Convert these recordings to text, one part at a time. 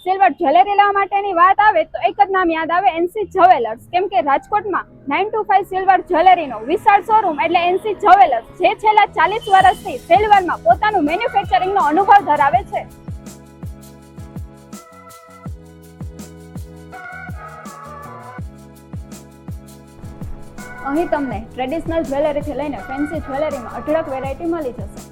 Silver jewellery લેવા માટેની વાત આવે તો એક જ નામ યાદ આવે, એનસી જ્વેલર્સ. કેમ કે રાજકોટમાં 925 સિલ્વર જ્વેલરીનો વિશાળ શોરૂમ એટલે એનસી જ્વેલર્સ, જે છેલ્લા 40 વર્ષથી સિલ્વરમાં પોતાનું મેન્યુફેક્ચરિંગનો અનુભવ ધરાવે છે. અહીં તમને ટ્રેડિશનલ જ્વેલરીથી લઈને ફેન્સી જ્વેલરીમાં અઢળક વેરાયટી મળી જશે.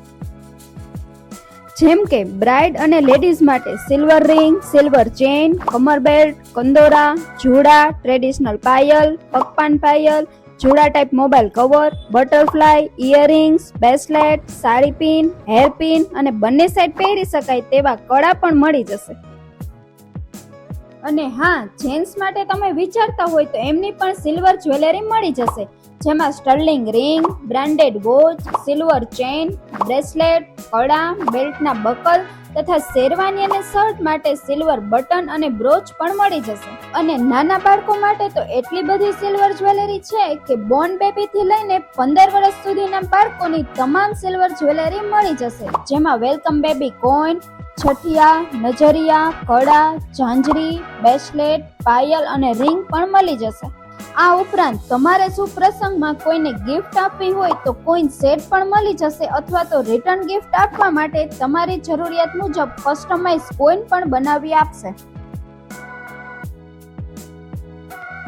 જેમ કે બ્રાઇડ અને લેડીઝ માટે સિલ્વર રિંગ, સિલ્વર ચેઇન, કમર બેલ્ટ, કંદોરા, જુડા, ટ્રેડિશનલ પાયલ, પગપાન પાયલ, જુડા type mobile cover, butterfly, earrings, bracelet, sari pin, hair pin અને બંને સાઈડ પહેરી શકાય તેવા કડા પણ મળી જશે. અને હા, જેન્ટ્સ માટે તમે વિચારતા હોય તો એમની પણ સિલ્વર જ્વેલરી મળી જશે, જેમાં sterling ring, branded watch, silver chain, bracelet, કડા, બેલ્ટના બકલ તથા શેરવાની અને શર્ટ માટે સિલ્વર બટન અને બ્રોચ પણ મળી જશે. અને નાના બાળકો માટે તો એટલી બધી સિલ્વર જ્વેલરી છે કે બોર્ન બેબી થી લઈને 15 વર્ષ સુધીના બાળકોની તમામ સિલ્વર જ્વેલરી મળી જશે, જેમાં વેલકમ બેબી કોઈન, છઠિયા, નજરિયા, કડા, ઝાંઝરી, બ્રેસલેટ, પાયલ અને રિંગ પણ મળી જશે. આ ઉપરાંત તમારે શું પ્રસંગમાં કોઈને ગિફ્ટ આપવી હોય તો કોઈન સેટ પણ મળી જશે, અથવા તો રિટર્ન ગિફ્ટ આપવા માટે તમારી જરૂરિયાત મુજબ કસ્ટમાઇઝ કોઈન પણ બનાવી આપશે.